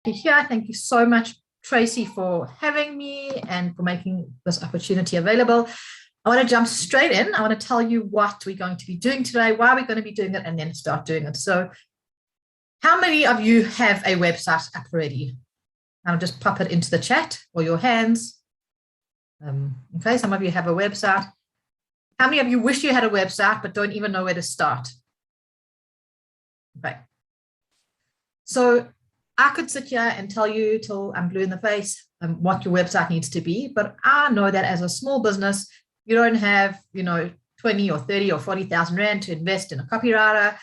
here. Thank you so much, Tracy, for having me and for making this opportunity available. I want to jump straight in. I want to tell you what we're going to be doing today, why we're going to be doing it, and then start doing it. So how many of you have a website up already? I'll just pop it into the chat or your hands. Okay, some of you have a website. How many of you wish you had a website but don't even know where to start? Okay. So I could sit here and tell you till I'm blue in the face what your website needs to be, but I know that as a small business, you don't have, 20 or 30 or 40,000 Rand to invest in a copywriter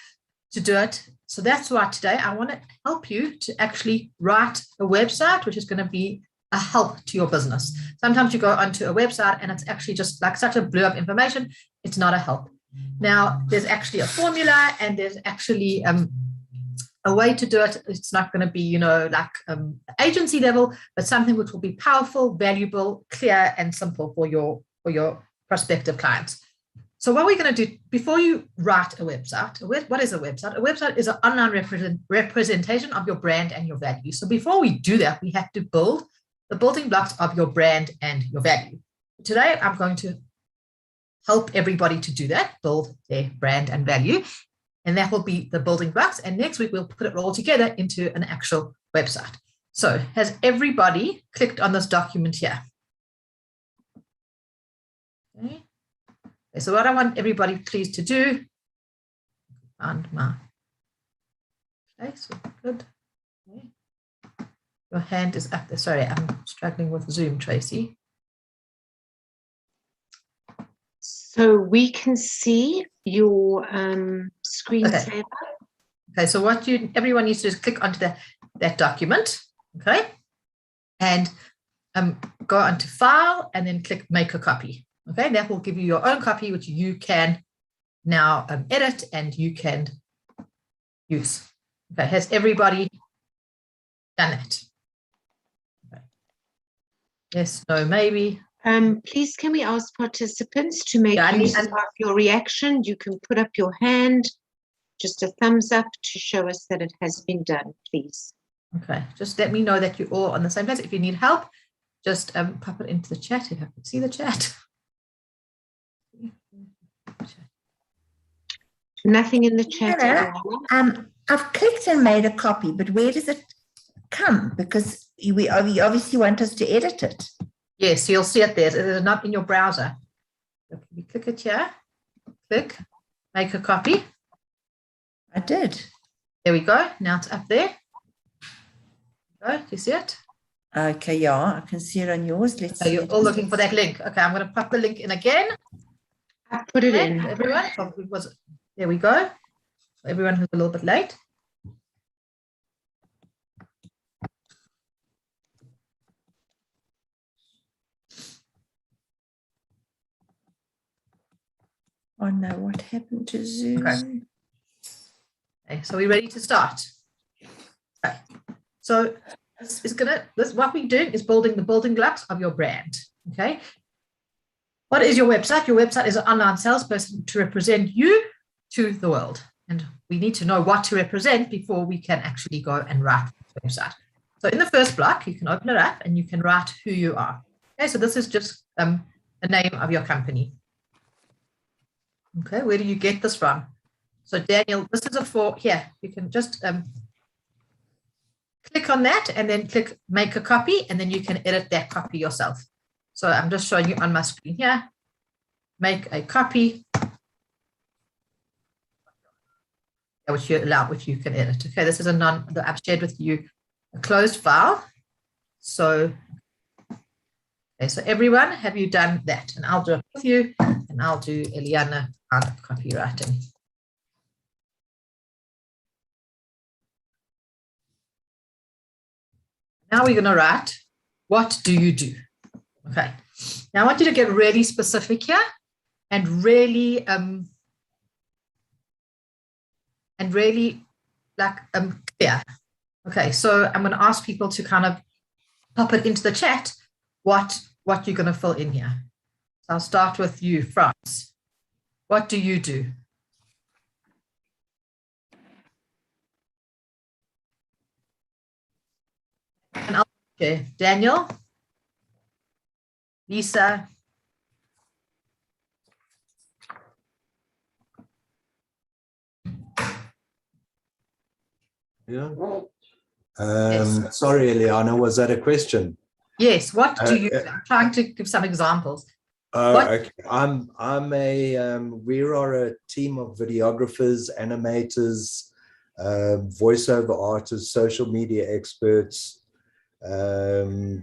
to do it. So that's why today I want to help you to actually write a website, which is going to be a help to your business. Sometimes you go onto a website and it's actually just like such a blur of information. It's not a help. Now, there's actually a formula and there's actually a way to do it. It's not going to be, like agency level, but something which will be powerful, valuable, clear, and simple for your prospective clients. So what we're going to do before you write a website, what is a website? A website is an online representation of your brand and your value. So before we do that, we have to build the building blocks of your brand and your value. Today, I'm going to help everybody to do that, build their brand and value. And that will be the building blocks. And next week, we'll put it all together into an actual website. So has everybody clicked on this document here? Okay. So what I want everybody please to do, find my place, good. Okay. Your hand is up there. Sorry, I'm struggling with Zoom, Tracy. So we can see your screensaver. Okay, so what everyone needs to do is click onto that document, okay? And go onto File and then click Make a Copy. Okay, that will give you your own copy, which you can now edit and you can use. Okay, has everybody done that? Okay. Yes, no, maybe. Please, can we ask participants to make use of your reaction? You can put up your hand, just a thumbs up to show us that it has been done, please. Okay, just let me know that you're all on the same place. If you need help, just pop it into the chat if I can see the chat. Nothing in the chat. I've clicked and made a copy, but where does it come? Because you obviously want us to edit it. Yes, you'll see it there. It is not in your browser. You click it here, click, make a copy. I did. There we go. Now it's up there. Go, do you see it? Okay, yeah, I can see it on yours. Let's see. You're all looking for that link. Okay, I'm going to pop the link in again. I put it in. Everyone, there we go. Everyone who's a little bit late. Oh no, what happened to Zoom? Okay, so we're ready to start. Okay. So what we're doing is building the building blocks of your brand. Okay. What is your website? Your website is an online salesperson to represent you to the world. And we need to know what to represent before we can actually go and write the website. So in the first block, you can open it up and you can write who you are. Okay, so this is just the name of your company. Okay, where do you get this from? So Daniel, this is here. You can just click on that and then click Make a Copy, and then you can edit that copy yourself. So I'm just showing you on my screen here. Make a copy, which you can edit. Okay, this is I've shared with you a closed file. So, okay, so everyone, have you done that? And I'll do it with you, and I'll do Eliana on copywriting. Now we're going to write, what do you do? Okay. Now I want you to get really specific here and really clear. Okay, so I'm going to ask people to kind of pop it into the chat what you're going to fill in here. So I'll start with you, France. What do you do? Okay, Daniel, Lisa. Yeah. Yes. Sorry, Eliana, was that a question? Yes. What do you? I'm trying to give some examples. Okay. We are a team of videographers, animators, voiceover artists, social media experts,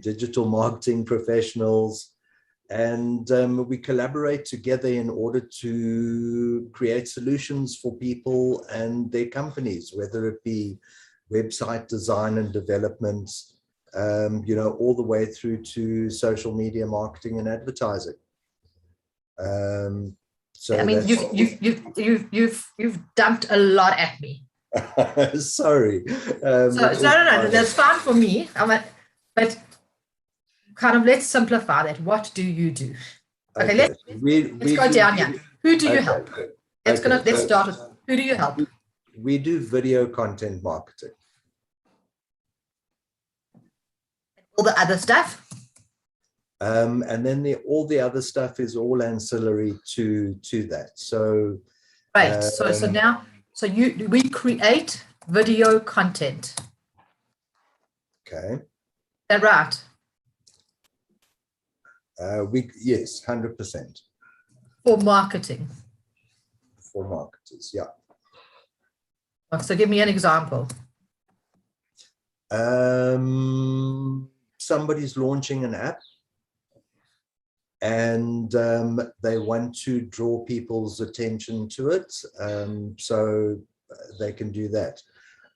digital marketing professionals, and we collaborate together in order to create solutions for people and their companies, whether it be website design and development, all the way through to social media marketing and advertising. So I mean, you've dumped a lot at me. Sorry. No, that's fine for me. But kind of let's simplify that. What do you do? Okay, let's go down here. Who do you help? Let's start with who do you help? We do video content marketing. All the other stuff. And then all the other stuff is all ancillary to that. So right. We create video content. Okay. Is that right? Yes, 100%. For marketing. For marketers, yeah. So give me an example. Somebody's launching an app and they want to draw people's attention to it, so they can do that.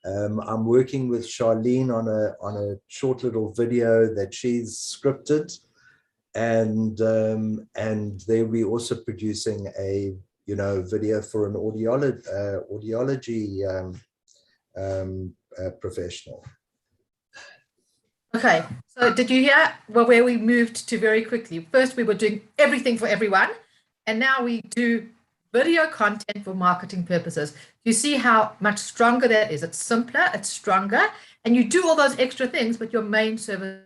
I'm working with Charlene on a short little video that she's scripted, and there we're also producing a video for an audiology professional. Okay, so did you hear where we moved to very quickly? First, we were doing everything for everyone, and now we do video content for marketing purposes. You see how much stronger that is. It's simpler, it's stronger, and you do all those extra things, but your main service.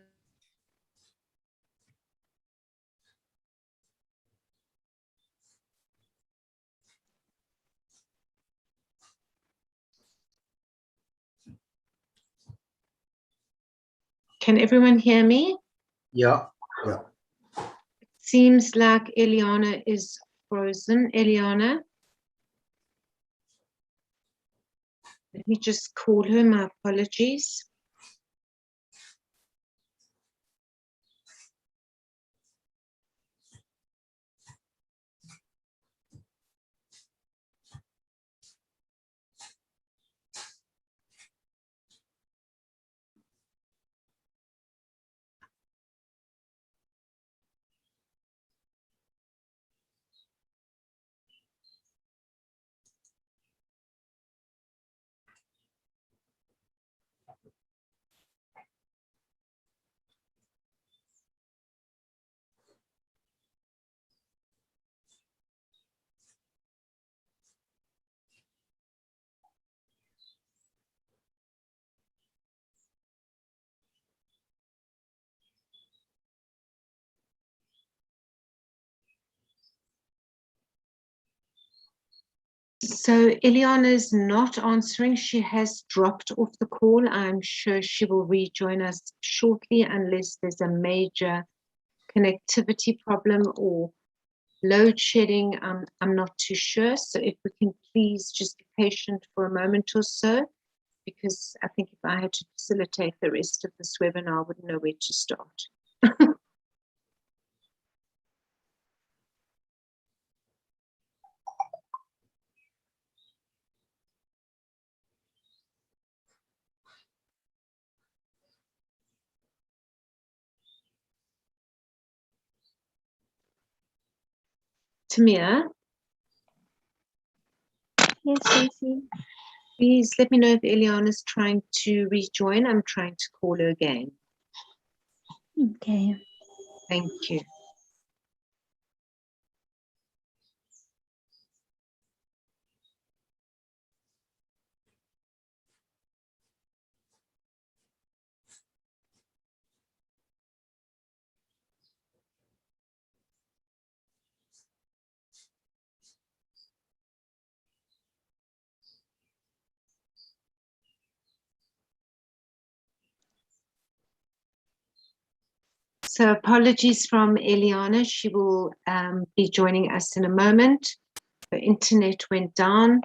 Can everyone hear me? Yeah. Yeah. It seems like Eliana is frozen. Eliana? Let me just call her. My apologies. So Eliana is not answering. She has dropped off the call. I'm sure she will rejoin us shortly unless there's a major connectivity problem or load shedding. I'm not too sure. So if we can please just be patient for a moment or so, because I think if I had to facilitate the rest of this webinar, I wouldn't know where to start. Tamia? Yes, Stacey. Please let me know if Eliana is trying to rejoin. I'm trying to call her again. Okay. Thank you. So apologies from Eliana. She will be joining us in a moment. Her internet went down.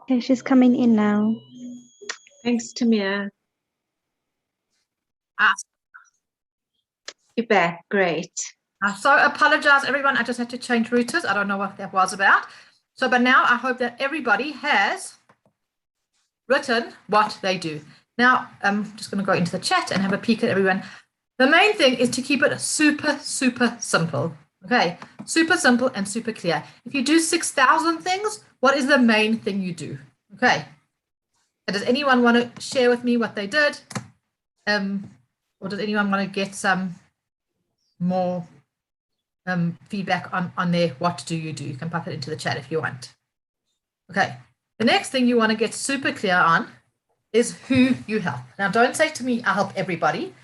Okay, she's coming in now. Thanks, Tamir. Ah, You're back. Great. so apologize, everyone. I just had to change routers. I don't know what that was about. So, but now I hope that everybody has written what they do. Now, I'm just going to go into the chat and have a peek at everyone. The main thing is to keep it super, super simple. Okay, super simple and super clear. If you do 6,000 things, what is the main thing you do? Okay. Does anyone want to share with me what they did? Or does anyone want to get some more feedback on their what do you do? You can pop it into the chat if you want. Okay. The next thing you want to get super clear on is who you help. Now, don't say to me, I help everybody.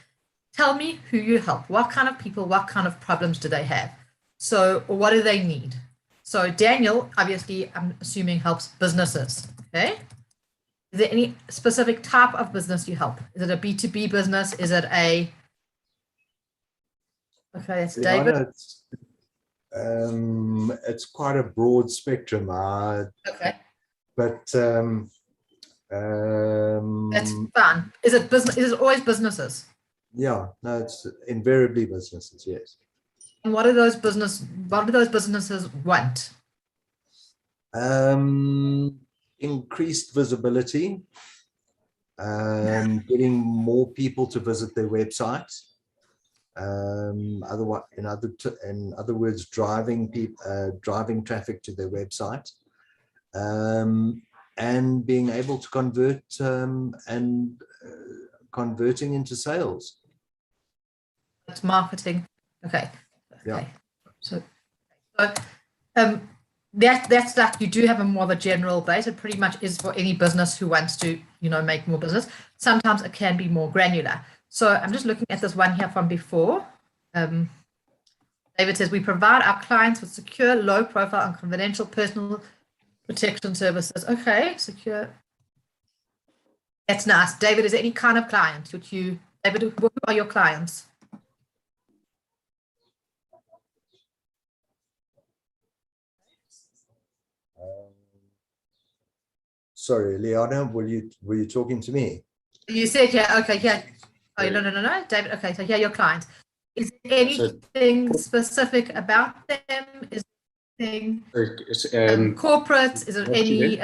Tell me who you help. What kind of people, what kind of problems do they have? So, or what do they need? So Daniel, obviously, I'm assuming helps businesses, okay? Is there any specific type of business you help? Is it a B2B business? Is it a, okay, that's David. It's quite a broad spectrum. Okay. But That's fun. Is it business? Is it always businesses? yeah, no, it's invariably businesses, yes. And what do those businesses want? Increased visibility, getting more people to visit their website. Otherwise, in other words, driving traffic to their website, and being able to convert and converting into sales. That's marketing. Okay. Yeah. Okay. So that's like you do have a more of a general base. It pretty much is for any business who wants to, make more business. Sometimes it can be more granular. So I'm just looking at this one here from before. David says, we provide our clients with secure, low profile and confidential personal protection services. Okay, secure. That's nice. David, is there any kind of client David, who are your clients? Sorry, Eliana, were you talking to me? You said, yeah, okay, yeah. Oh, no, David. Okay, so here are your clients. Is there anything specific about them? Is there anything corporate? Is there any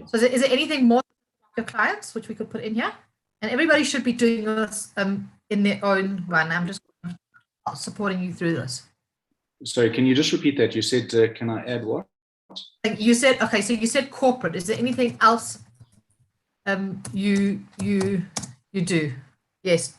so is there anything more about your clients which we could put in here? And everybody should be doing this in their own one. I'm just supporting you through this. Sorry, can you just repeat that? You said, can I add what? You said, okay, so you said corporate. Is there anything else you do? Yes.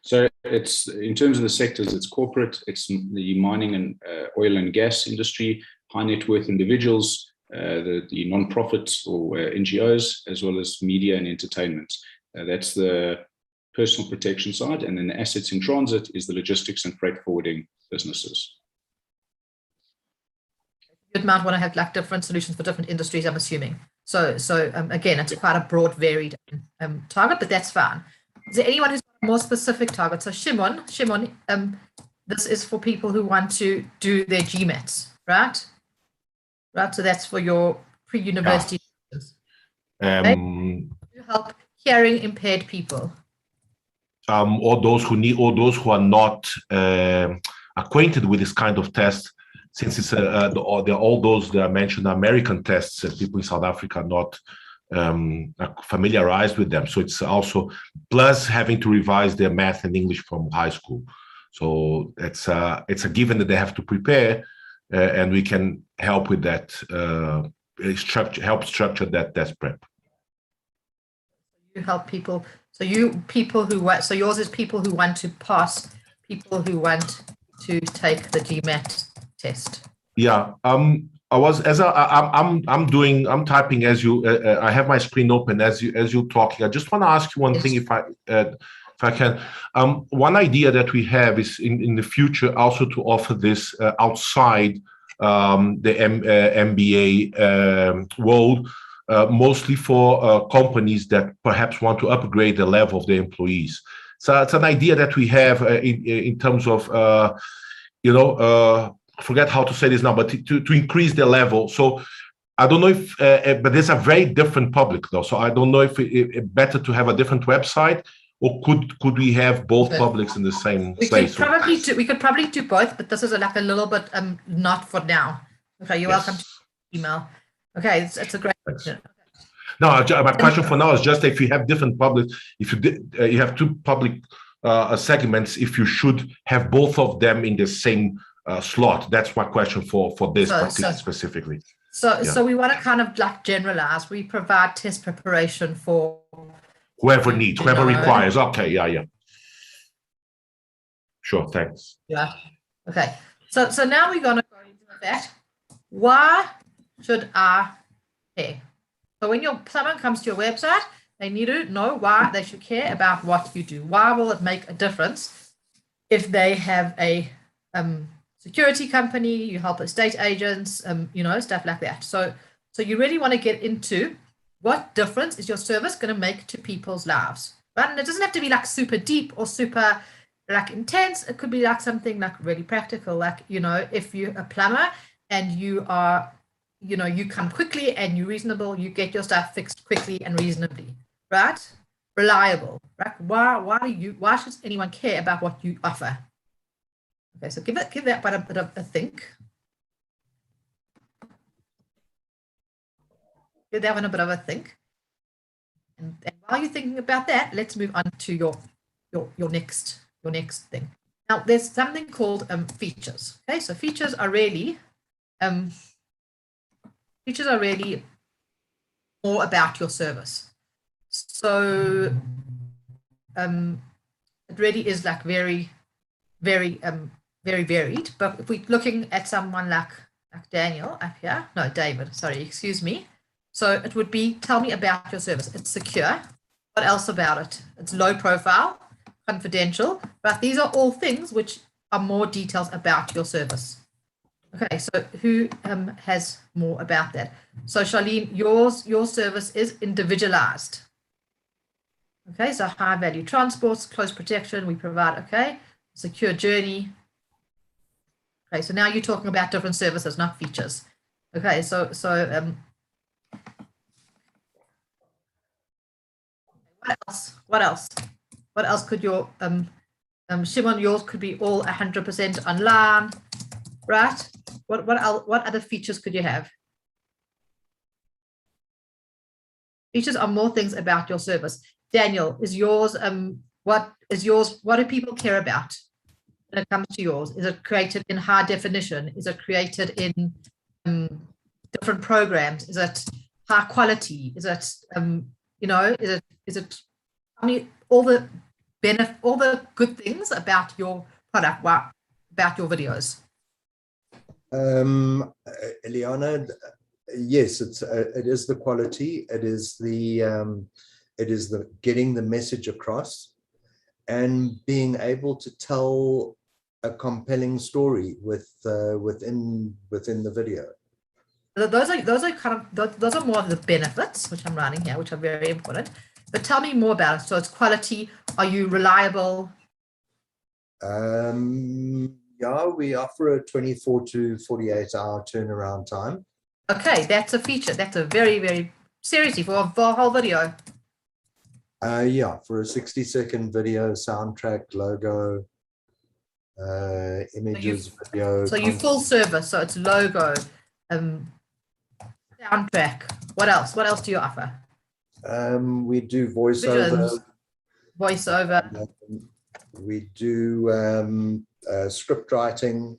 So it's in terms of the sectors, it's corporate, it's the mining and oil and gas industry, high net worth individuals, the non-profits or NGOs, as well as media and entertainment. That's the personal protection side. And then the assets in transit is the logistics and freight forwarding businesses. You might want to have like different solutions for different industries, I'm assuming. So again, it's quite a broad, varied target, but that's fine. Is there anyone who's got a more specific target? So Shimon, this is for people who want to do their GMATs, right? Right, so that's for your pre-university students. You help hearing impaired people. Or those who are not acquainted with this kind of test, since it's all those that I mentioned American tests, and people in South Africa are not familiarized with them. So it's also plus having to revise their math and English from high school. So it's a given that they have to prepare, and we can help with that, help structure that test prep. You help people. So so yours is people who want to pass, people who want to take the GMAT test. Yeah. I'm typing as you. I have my screen open as you're talking. I just want to ask you one thing, if I can. One idea that we have is in the future also to offer this outside the MBA world. Mostly for companies that perhaps want to upgrade the level of their employees. So it's an idea that we have in terms of, forget how to say this now, but to increase the level. So I don't know if, but there's a very different public though. So I don't know if it's better to have a different website, or could we have both publics in the same place? We could probably do both, but this is like a little bit not for now. Okay, you're welcome to email. Okay, it's a great question. No, my question for now is just if you have different public, if you have two public segments, if you should have both of them in the same slot. That's my question for this specifically. So we want to kind of like generalize. We provide test preparation for whoever needs, whoever requires. Okay, yeah. Sure, thanks. Yeah. Okay. So now we're going to go into that. Why should I care? So when someone comes to your website, they need to know why they should care about what you do. Why will it make a difference if they have a security company, you help estate agents, stuff like that. So you really want to get into what difference is your service going to make to people's lives, right? And it doesn't have to be like super deep or super like intense. It could be like something like really practical, like, if you're a plumber and you are, you come quickly and you're reasonable, you get your stuff fixed quickly and reasonably, right? Reliable, right? Why should anyone care about what you offer? Okay, so give that one a bit of a think. Give that one a bit of a think. And while you're thinking about that, let's move on to your next thing. Now, there's something called features. Okay, so features are really more about your service. So it really is like very, very, very varied. But if we're looking at someone like Daniel up here, no, David, sorry, excuse me. So it would be, tell me about your service. It's secure. What else about it? It's low profile, confidential, but these are all things which are more details about your service. Okay, so who has more about that? So Charlene, your service is individualized. Okay, so high value transports, close protection, we provide, okay, secure journey. Okay, so now you're talking about different services, not features. Okay, so what else could your Shimon, yours could be all 100% online, right? What other features could you have? Features are more things about your service. Daniel, is yours what do people care about when it comes to yours? Is it created in high definition? Is it created in different programs? Is it high quality? Is it is it I mean all the good things about your product, about your videos? Eliana, yes, it is the quality. It is the getting the message across and being able to tell a compelling story within the video. Those are more of the benefits, which I'm writing here, which are very important. But tell me more about it. So it's quality. Are you reliable? Yeah, we offer a 24 to 48 hour turnaround time. Okay, that's a feature. That's a very, very seriously for a whole video. Yeah, for a 60-second video, soundtrack, logo, images, video. So you full service. So it's logo, soundtrack. What else? What else do you offer? We do voiceover. Voiceover. We do script writing.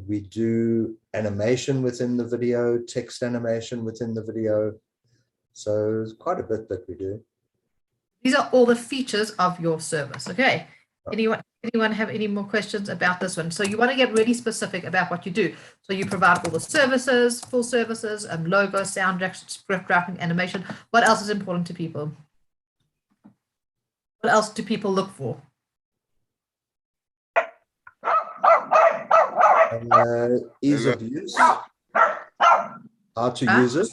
We do animation within the video, text animation within the video. So there's quite a bit that we do. These are all the features of your service. Okay. Anyone have any more questions about this one? So you want to get really specific about what you do. So you provide all the services, full services, logo, sound, script writing, animation. What else is important to people? What else do people look for? Ease of use. How to use it.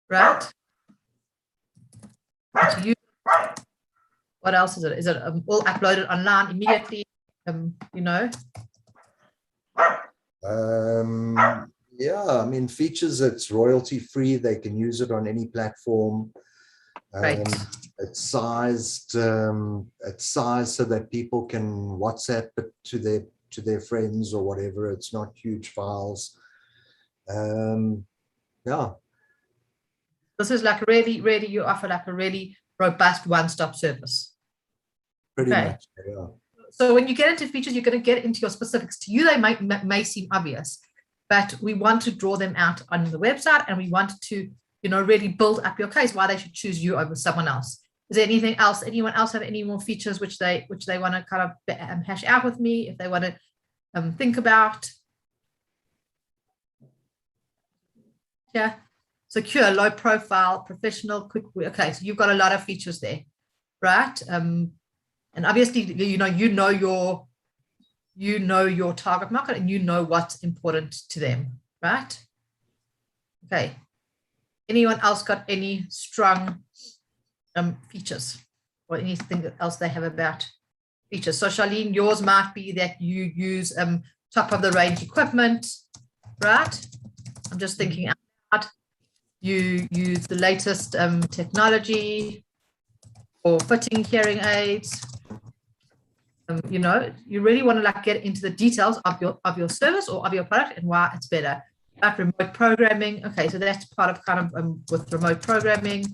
Right. How to use it. What else is it? Is it all uploaded online immediately? You know? Yeah, I mean, features, it's royalty free. They can use it on any platform. Right. It's sized so that people can WhatsApp it to their friends or whatever. It's not huge files. Yeah. This is like really, you offer like a really robust one-stop service. Pretty much, yeah. So when you get into features, you're going to get into your specifics. To you, they may seem obvious, but we want to draw them out on the website, and we want to, you know, really build up your case why they should choose you over someone else. Is there anything else? Anyone else have any more features which they want to kind of hash out with me, if they want to think about? Yeah. Secure, low profile, professional, quick. Okay, so you've got a lot of features there, right? And obviously, you know your target market, and you know what's important to them, right? Okay. Anyone else got any strong features or anything else they have about features? So Charlene, yours might be that you use top of the range equipment, right? I'm just thinking out loud. You use the latest technology for fitting hearing aids. You know, you really want to like get into the details of your service or of your product and why it's better. Like remote programming. Okay, so that's part of kind of with remote programming.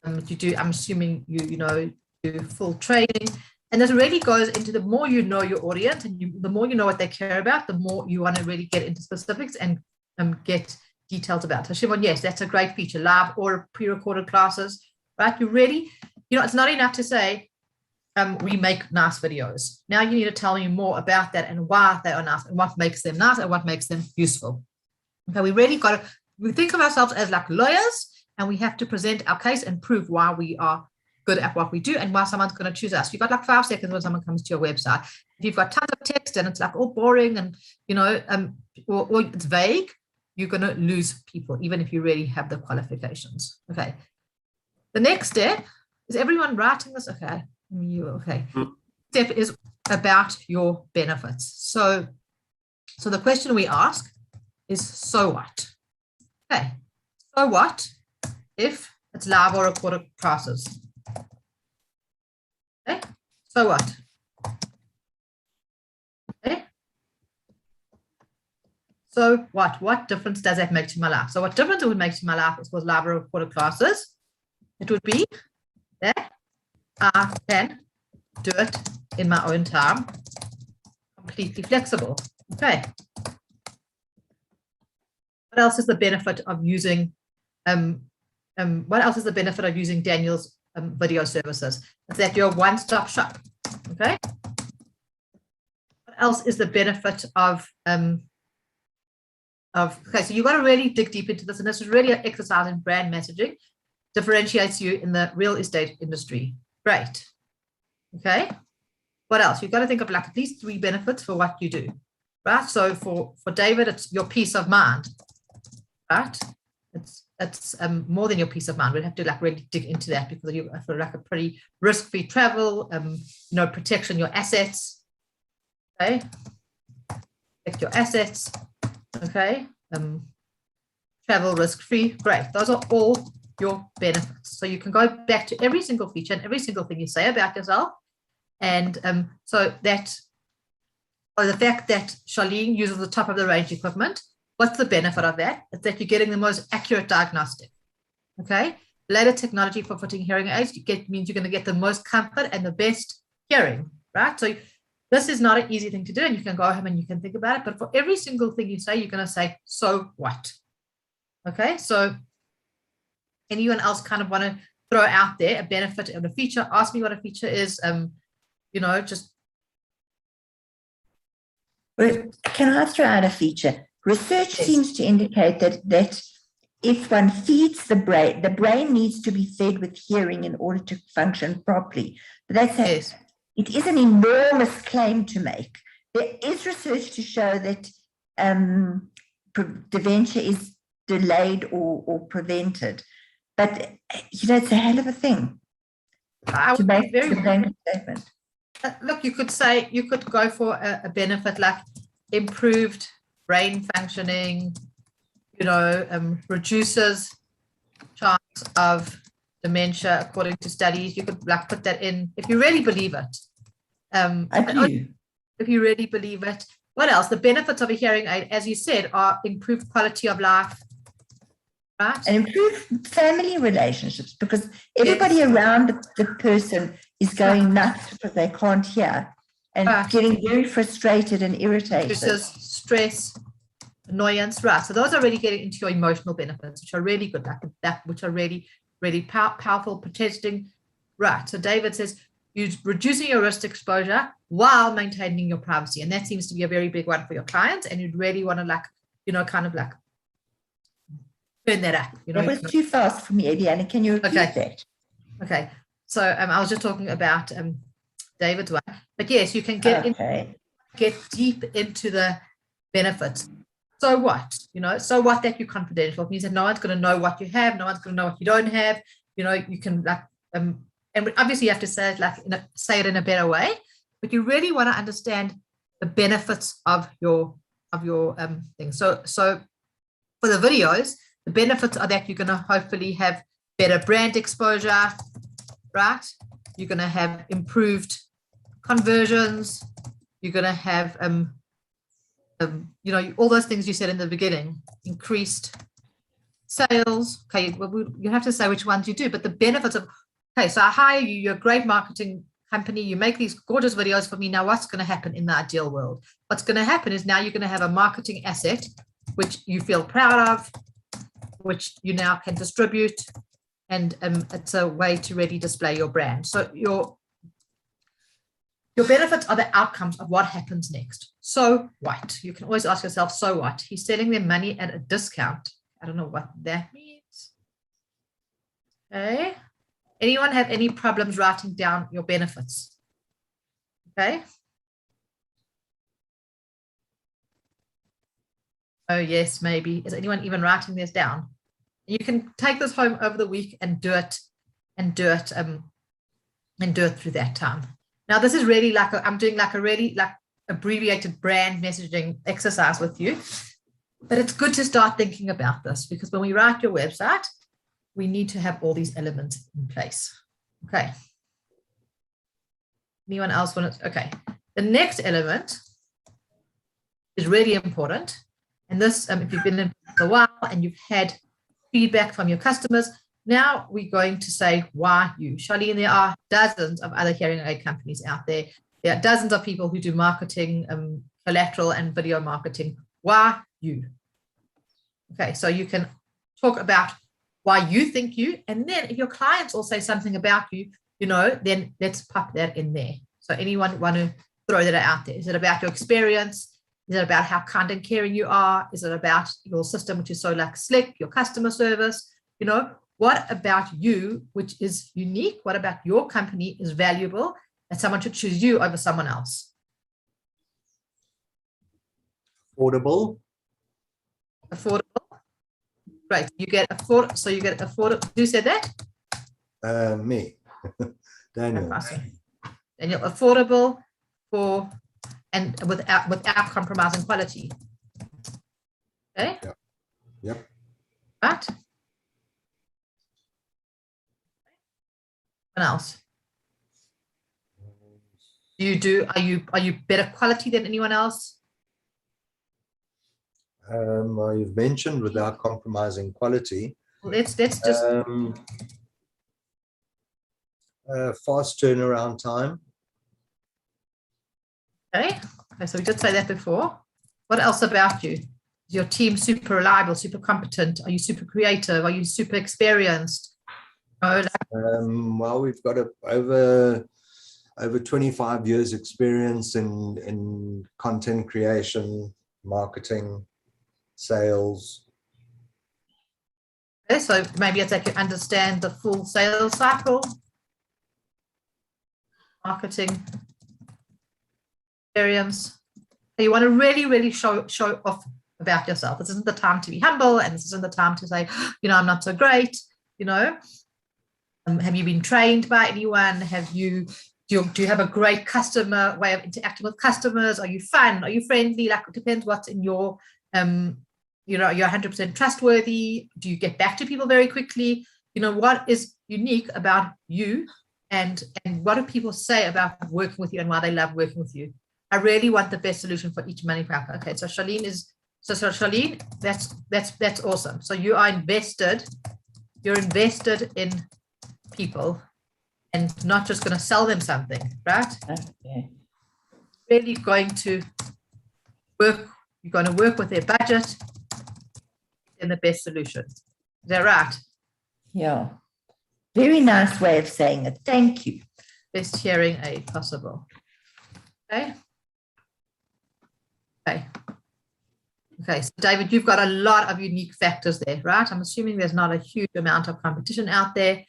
You do, I'm assuming you know, do full training. And this really goes into the more you know your audience, and the more you know what they care about, the more you want to really get into specifics and get details about. So Shimon, yes, that's a great feature, live or pre-recorded classes, right? You really, you know, it's not enough to say, we make nice videos. Now you need to tell me more about that and why they are nice and what makes them nice and what makes them useful. Okay, we really got to, we think of ourselves as like lawyers, and we have to present our case and prove why we are good at what we do and why someone's going to choose us. You've got like 5 seconds when someone comes to your website. If you've got tons of text and it's like all boring and, you know, or it's vague, you're going to lose people, even if you really have the qualifications. Okay. The next step is everyone writing this. Okay. Okay. Step is about your benefits. So the question we ask is, so what? Okay. So what if it's live or recorded classes? Okay. So what? Okay. So what difference does that make to my life? So what difference it would make to my life if it was live or recorded classes? It would be that I can do it in my own time, completely flexible. Okay. What else is the benefit of using what else is the benefit of using Daniel's video services? It's that you're a one-stop shop. Okay. What else is the benefit of okay, so you've got to really dig deep into this, and this is really an exercise in brand messaging, differentiates you in the real estate industry. Great. Okay. What else? You've got to think of like at least 3 benefits for what you do, right? So for David, it's your peace of mind, right? It's more than your peace of mind. We'd have to like really dig into that, because you for like a pretty risk-free travel, you know, protection, your assets. Okay. Protect your assets. Okay. Travel risk-free. Great. Those are all your benefits. So you can go back to every single feature and every single thing you say about yourself. And so that, or the fact that Charlene uses the top of the range equipment, what's the benefit of that? It's that you're getting the most accurate diagnostic. Okay. Later technology for fitting hearing aids means you're going to get the most comfort and the best hearing, right? So This is not an easy thing to do, and you can go home and you can think about it. But for every single thing you say, you're going to say, so what? Okay, so anyone else kind of want to throw out there a benefit of a feature? Ask me what a feature is. Just. Can I throw out a feature? Research Yes. seems to indicate that if one feeds the brain needs to be fed with hearing in order to function properly. But Yes. it is an enormous claim to make. There is research to show that dementia is delayed or prevented. But, it's a hell of a thing to make the blanket statement. Look, you could go for a benefit like improved brain functioning, reduces chance of dementia according to studies. You could put that in if you really believe it. I do. If you really believe it. What else? The benefits of a hearing aid, as you said, are improved quality of life. Right? And improve family relationships, because everybody around the person is going nuts because they can't hear and getting very frustrated and irritated. Reduces stress, annoyance, right? So those are really getting into your emotional benefits, which are really good, which are really, really powerful, protecting. Right. So David says, you're reducing your risk exposure while maintaining your privacy. And that seems to be a very big one for your clients. And you'd really want to turn that up. That was too fast for me, Eliana. Can you repeat that? Okay. So I was just talking about David's one. But yes, you can get deep into the benefits. So what? So what that you're confidential. It means that no one's going to know what you have. No one's going to know what you don't have. You can and obviously you have to say it say it in a better way. But you really want to understand the benefits of your thing. So for the videos, the benefits are that you're going to hopefully have better brand exposure, right? You're going to have improved conversions. You're going to have, all those things you said in the beginning, increased sales. Okay, well, you have to say which ones you do, but the benefits of, okay, so I hire you, you're a great marketing company, you make these gorgeous videos for me. Now what's going to happen in the ideal world? What's going to happen is now you're going to have a marketing asset, which you feel proud of, which you now can distribute, and it's a way to really display your brand. So your benefits are the outcomes of what happens next. So what? You can always ask yourself, so what? He's selling them money at a discount. I don't know what that means. Okay. Anyone have any problems writing down your benefits? Okay. Oh, yes, maybe. Is anyone even writing this down? You can take this home over the week and do it through that time. Now, this is really I'm doing a really abbreviated brand messaging exercise with you, but it's good to start thinking about this, because when we write your website, we need to have all these elements in place. Okay. Anyone else want to? Okay. The next element is really important. And this, if you've been in for a while and you've had feedback from your customers, now we're going to say, why you? Charlene, there are dozens of other hearing aid companies out there. There are dozens of people who do marketing, collateral and video marketing. Why you? Okay, so you can talk about why you think you, and then if your clients all say something about you, then let's pop that in there. So anyone want to throw that out there? Is it about your experience? Is it about how kind and caring you are? Is it about your system, which is so slick, your customer service? What about you, which is unique? What about your company is valuable that someone should choose you over someone else? Affordable. Great. You get affordable. So you get affordable. Who said that? Me. Daniel. Daniel, affordable and without compromising quality. Okay. Yep. Right. What else? Are you better quality than anyone else? You've mentioned without compromising quality. Let's just fast turnaround time. Okay, so we did say that before. What else about you? Is your team super reliable, super competent? Are you super creative? Are you super experienced? Well, we've got over 25 years experience in content creation, marketing, sales. Okay, so maybe it's like you understand the full sales cycle, marketing experience. So you want to really show off about yourself. This isn't the time to be humble, and this isn't the time to say, I'm not so great. Have you been trained by anyone? Do you have a great customer way of interacting with customers? Are you fun? Are you friendly? Like, it depends what's in your, you're 100% trustworthy. Do you get back to people very quickly? What is unique about you, and what do people say about working with you and why they love working with you? I really want the best solution for each manufacturer. Okay, so Charlene, that's awesome. So you are invested. You're invested in people and not just going to sell them something, right? Okay. Really going to work. You're going to work with their budget and the best solution. Is that right? Yeah. Very nice way of saying it. Thank you. Best hearing aid possible. Okay. Okay, so David, you've got a lot of unique factors there, right? I'm assuming there's not a huge amount of competition out there.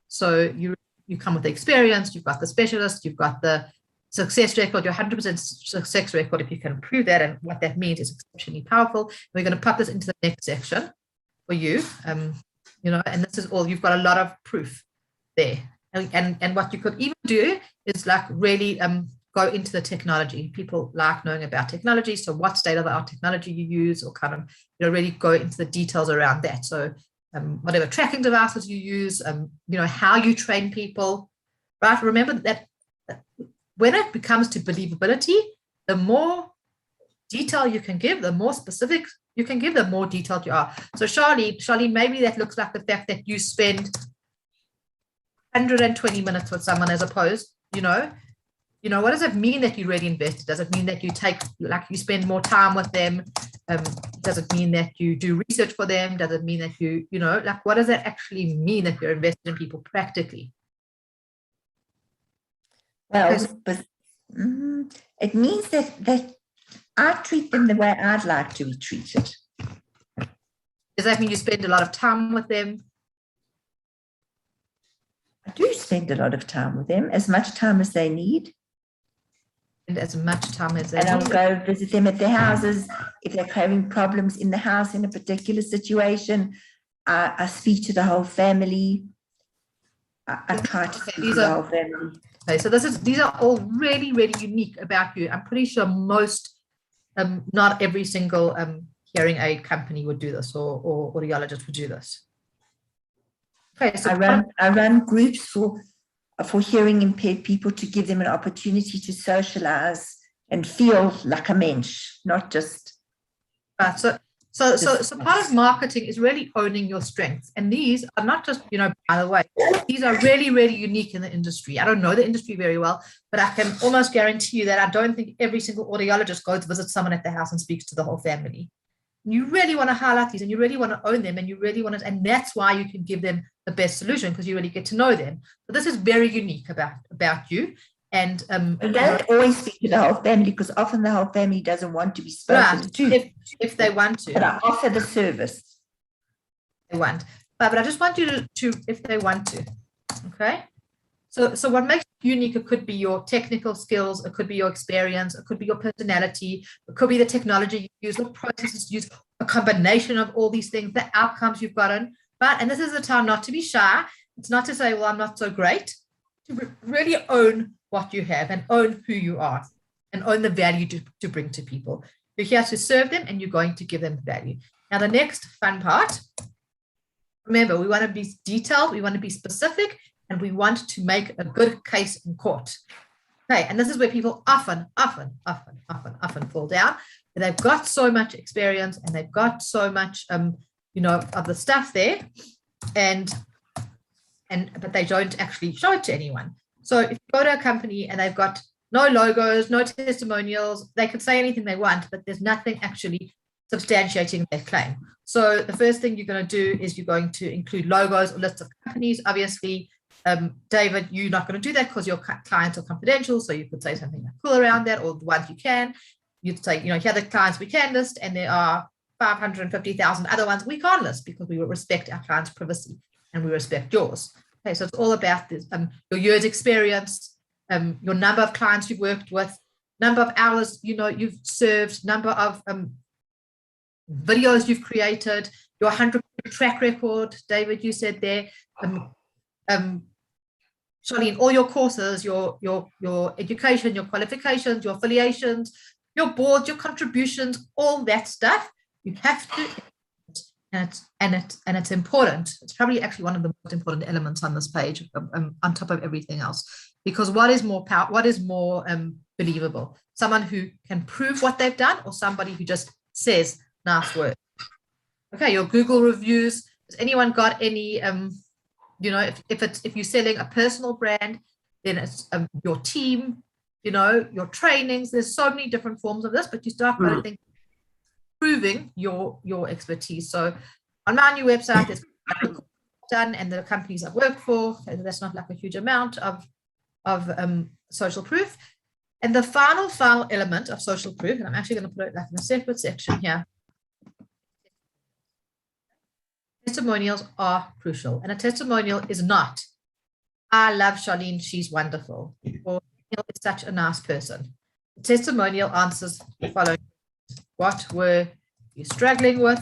So you come with the experience, you've got the specialist, you've got the success record, your 100% success record. If you can prove that, and what that means is exceptionally powerful. We're going to pop this into the next section for you. And this is all, you've got a lot of proof there. And what you could even do is like really go into the technology. People like knowing about technology. So what state-of-the-art technology you use, or kind of, really go into the details around that. So whatever tracking devices you use, how you train people, right? Remember that when it becomes to believability, the more detail you can give, the more specific you can give, the more detailed you are. So Charlene, maybe that looks like the fact that you spend 120 minutes with someone as opposed, what does it mean that you really invested? Does it mean that you spend more time with them? Does it mean that you do research for them? Does it mean that what does that actually mean that you're invested in people practically? Well, it means that I treat them the way I'd like to be treated. Does that mean you spend a lot of time with them? I do spend a lot of time with them, as much time as they need. And as much time as they need. And I'll go visit them at their houses. If they're having problems in the house in a particular situation, I speak to the whole family. I try to speak to the whole family. Okay, so these are all really, really unique about you. I'm pretty sure not every single hearing aid company would do this, or audiologist would do this. Okay, so I run groups for hearing impaired people to give them an opportunity to socialize and feel like a mensch, not just. Right, so part of marketing is really owning your strengths, and these are not just, by the way, these are really, really unique in the industry. I don't know the industry very well, but I can almost guarantee you that I don't think every single audiologist goes to visit someone at their house and speaks to the whole family. You really want to highlight these, and you really want to own them, and that's why you can give them the best solution, because you really get to know them. But this is very unique about you. And I don't always speak to the whole family, because often the whole family doesn't want to be spoken to. If they want to. But I offer the service. They want. But I just want you to, if they want to. Okay. So what makes you unique? It could be your technical skills, it could be your experience, it could be your personality, it could be the technology you use, the processes you use, a combination of all these things, the outcomes you've gotten. Right. And this is the time not to be shy. It's not to say, well, I'm not so great. To really own what you have and own who you are and own the value to bring to people. You're here to serve them, and you're going to give them value. Now, the next fun part, remember, we want to be detailed, we want to be specific, and we want to make a good case in court. Okay, and this is where people often fall down. They've got so much experience, and they've got so much, of the stuff there, but they don't actually show it to anyone. So if you go to a company and they've got no logos, no testimonials. They could say anything they want, but there's nothing actually substantiating their claim. So the first thing you're going to do is you're going to include logos or lists of companies. Obviously, David, you're not going to do that because your clients are confidential. So you could say something like cool around that, or the ones you can. You'd say, here are the clients we can list, and there are 550,000 other ones we can't list because we will respect our clients' privacy and we respect yours. Okay, so it's all about this, your year's experience, your number of clients you've worked with, number of hours you've served, number of videos you've created, your 100 track record. David, you said there, Charlene, all your courses, your education, your qualifications, your affiliations, your boards, your contributions, all that stuff. You have to, and it's important. It's probably actually one of the most important elements on this page, on top of everything else. Because what is more believable? Someone who can prove what they've done, or somebody who just says nice words? Okay, your Google reviews. Has anyone got any? If you're selling a personal brand, then it's your team. Your trainings. There's so many different forms of this, but you start by thinking, proving your expertise. So on my new website, there's done and the companies I've worked for. That's not like a huge amount of social proof. And the final element of social proof, and I'm actually going to put it like in a separate section here. Testimonials are crucial, and a testimonial is not, I love Charlene, she's wonderful, or is such a nice person. A testimonial answers the following: what were you struggling with?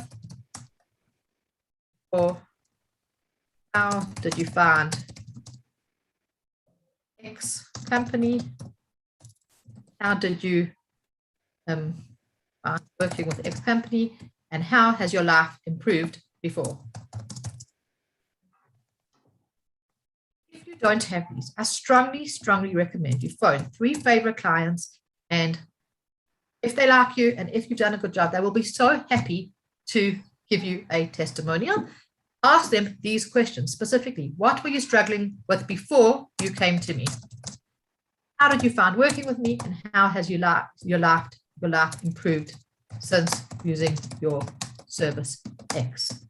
Or how did you find X company? How did you find working with X company? And how has your life improved before? If you don't have these, I strongly, strongly recommend you phone 3 favorite clients, and if they like you and if you've done a good job, they will be so happy to give you a testimonial. Ask them these questions specifically. What were you struggling with before you came to me? How did you find working with me, and how has your life improved since using your service X?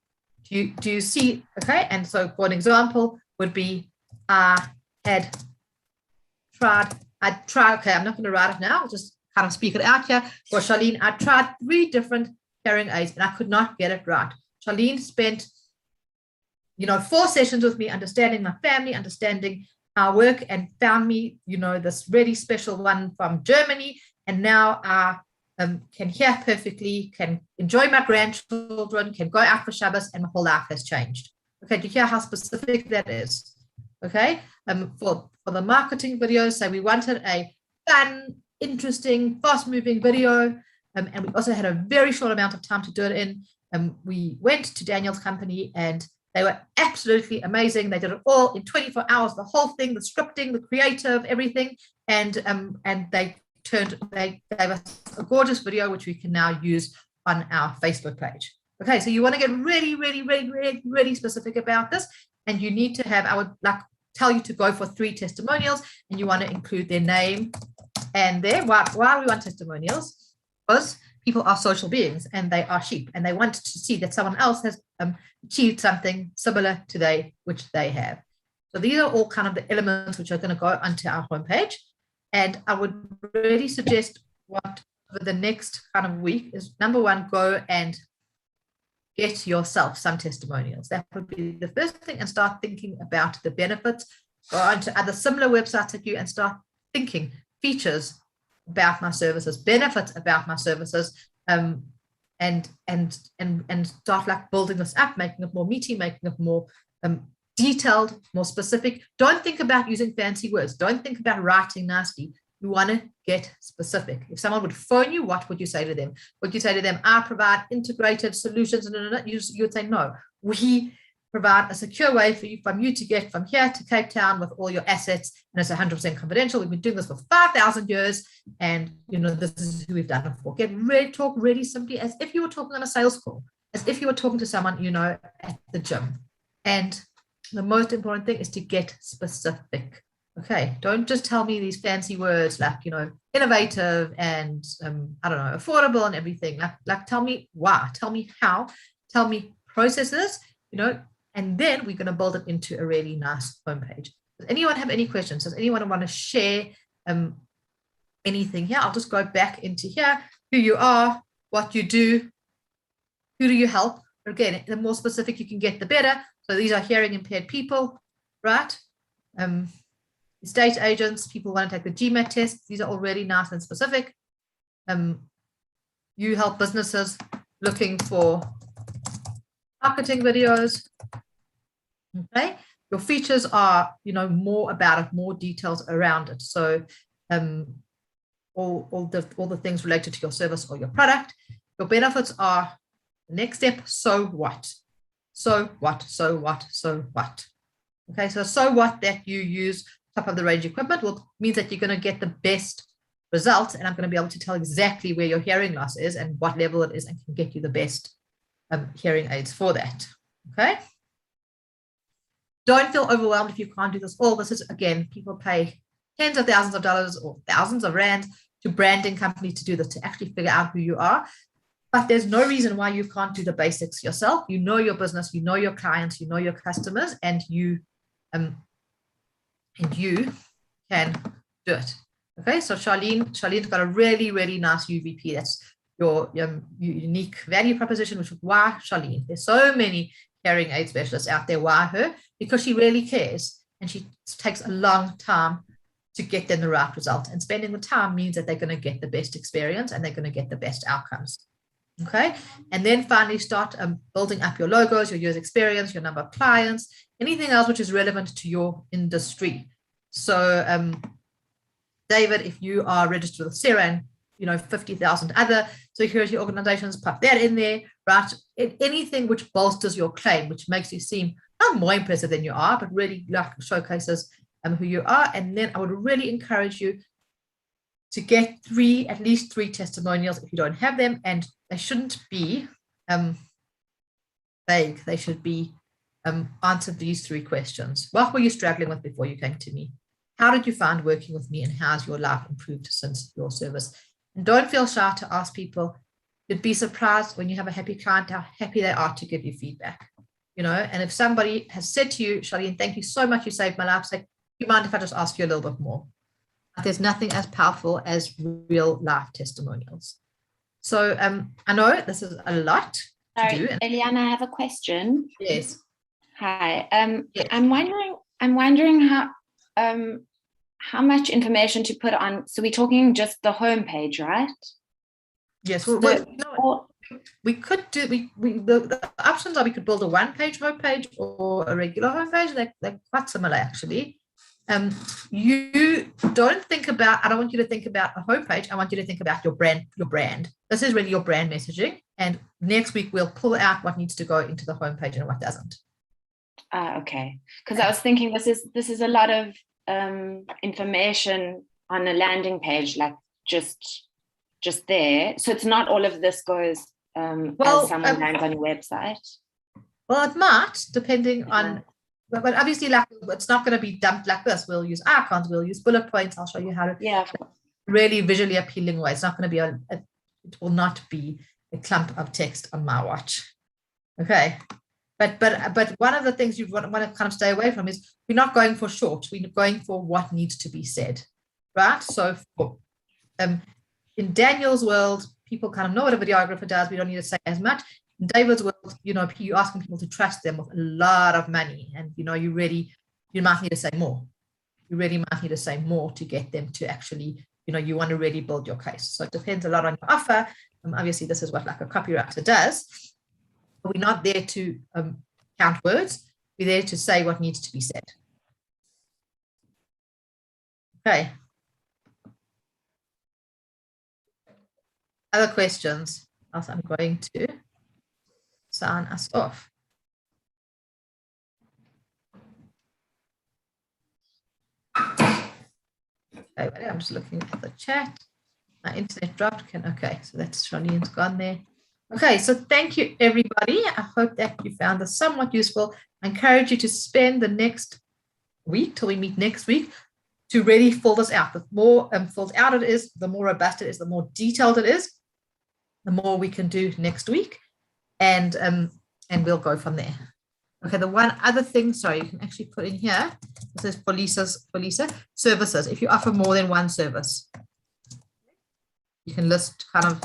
Do you see? Okay, and so for an example would be, I tried. Okay, I'm not going to write it now. I'll just kind of speak it out here. For Charlene, I tried 3 different hearing aids and I could not get it right. Charlene spent 4 sessions with me, understanding my family, understanding our work, and found me, this really special one from Germany. And now I can hear perfectly, can enjoy my grandchildren, can go out for Shabbos, and my whole life has changed. Okay, do you hear how specific that is? Okay, for the marketing videos, so we wanted a fun, interesting, fast-moving video, and we also had a very short amount of time to do it in. We went to Daniel's company, and they were absolutely amazing. They did it all in 24 hours, the whole thing, the scripting, the creative, everything. And they gave us a gorgeous video, which we can now use on our Facebook page. Okay, so you want to get really, really, really, really, really specific about this. And you need to have, I would like tell you to go for 3 testimonials, and you want to include their name and why we want testimonials, because people are social beings and they are sheep, and they want to see that someone else has achieved something similar to which they have. So these are all kind of the elements which are going to go onto our homepage. And I would really suggest what for the next kind of week is, number 1, go and get yourself some testimonials. That would be the first thing, and start thinking about the benefits. Go onto other similar websites like you and start thinking features about my services, benefits about my services, and start like building this up, making it more meaty, making it more detailed, more specific. Don't think about using fancy words. Don't think about writing nicely. You want to get specific. If someone would phone you, what would you say to them? Would you say to them, I provide integrated solutions? You would say, no, we provide a secure way from you to get from here to Cape Town with all your assets, and it's 100% confidential. We've been doing this for 5,000 years, and this is who we've done it for. Talk really simply, as if you were talking on a sales call, as if you were talking to someone at the gym. And the most important thing is to get specific. Okay, don't just tell me these fancy words like, innovative and I don't know, affordable and everything. Like tell me why, tell me how, tell me processes, and then we're going to build it into a really nice homepage. Does anyone have any questions? Does anyone want to share anything here? I'll just go back into here, who you are, what you do, who do you help? Again, the more specific you can get, the better. So these are hearing impaired people, right? Estate agents, people want to take the GMAT test. These are all really nice and specific. You help businesses looking for marketing videos. Okay, your features are, more about it, more details around it. So all the things related to your service or your product. Your benefits are the next step. So what? So what? So what? So what? Okay, so what that you use top of the range equipment means that you're going to get the best results, and I'm going to be able to tell exactly where your hearing loss is and what level it is, and can get you the best hearing aids for that. Okay. Don't feel overwhelmed if you can't do this all. This is, again, people pay tens of thousands of dollars or thousands of rands to branding companies to do this, to actually figure out who you are. But there's no reason why you can't do the basics yourself. You know your business, you know your clients, you know your customers, and you can do it. Okay, so Charlene's got a really, really nice UVP. That's your unique value proposition, which is why Charlene. There's so many hearing aid specialists out there. Why her? Because she really cares, and she takes a long time to get them the right result. And spending the time means that they're going to get the best experience and they're going to get the best outcomes. Okay, and then finally start building up your logos, your user experience, your number of clients, anything else which is relevant to your industry. So David, if you are registered with Sarah and 50,000 other security organizations, pop that in there, right? Anything which bolsters your claim, which makes you seem not more impressive than you are, but really like showcases who you are. And then I would really encourage you to get at least three testimonials if you don't have them, and they shouldn't be vague. They should be answer these three questions. What were you struggling with before you came to me? How did you find working with me, and how's your life improved since your service? And don't feel shy to ask people. You'd be surprised when you have a happy client how happy they are to give you feedback. And if somebody has said to you, Charlene, thank you so much, you saved my life, say, do you mind if I just ask you a little bit more? There's nothing as powerful as real life testimonials. So I know this is a lot to do. Eliana, I have a question. Yes. Hi. Yes. I'm wondering how much information to put on. So we're talking just the homepage, right? Yes. We could do. The options are we could build a one-page homepage or a regular homepage. They're quite similar, actually. You don't think about. I don't want you to think about a homepage. I want you to think about your brand. This is really your brand messaging. And next week we'll pull out what needs to go into the homepage and what doesn't. Okay. Because I was thinking this is a lot of information on a landing page, like just there. So it's not all of this goes as someone lands on your website. Well, it might, depending on. But obviously, like, it's not going to be dumped like this. We'll use icons, we'll use bullet points. I'll show you how to really visually appealing way. It's not going to be it will not be a clump of text on my watch. Okay. But one of the things you want to kind of stay away from is we're not going for short. We're going for what needs to be said, right? So in Daniel's world, people kind of know what a videographer does. We don't need to say as much. In David's world, you're asking people to trust them with a lot of money, and you might need to say more. You really might need to say more to get them to actually, you want to really build your case. So it depends a lot on your offer. Obviously, this is what like a copywriter does. But we're not there to count words. We're there to say what needs to be said. Okay. Other questions? Else I'm going to sign us off. Okay, I'm just looking at the chat. My internet dropped. Okay, so that's Charlene's gone there. Okay, so thank you, everybody. I hope that you found this somewhat useful. I encourage you to spend the next week till we meet next week to really fill this out. The more filled out it is, the more robust it is, the more detailed it is, the more we can do next week, and we'll go from there. Okay, the one other thing, sorry, you can actually put in here, this is for Lisa, services. If you offer more than one service, you can list kind of,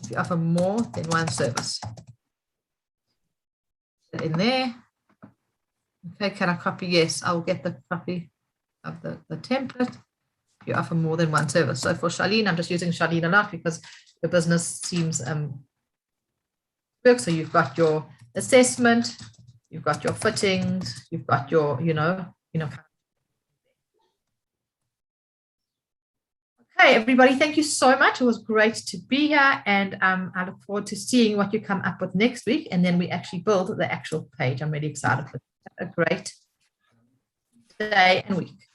if you offer more than one service. In there. Okay, can I copy? Yes, I'll get the copy of the template. If you offer more than one service. So for Charlene, I'm just using Charlene a lot because the business seems work. So you've got your assessment, you've got your fittings, you've got your, you know. Okay, everybody, thank you so much. It was great to be here, and I look forward to seeing what you come up with next week, and then we actually build the actual page. I'm really excited for that. Have a great day and week.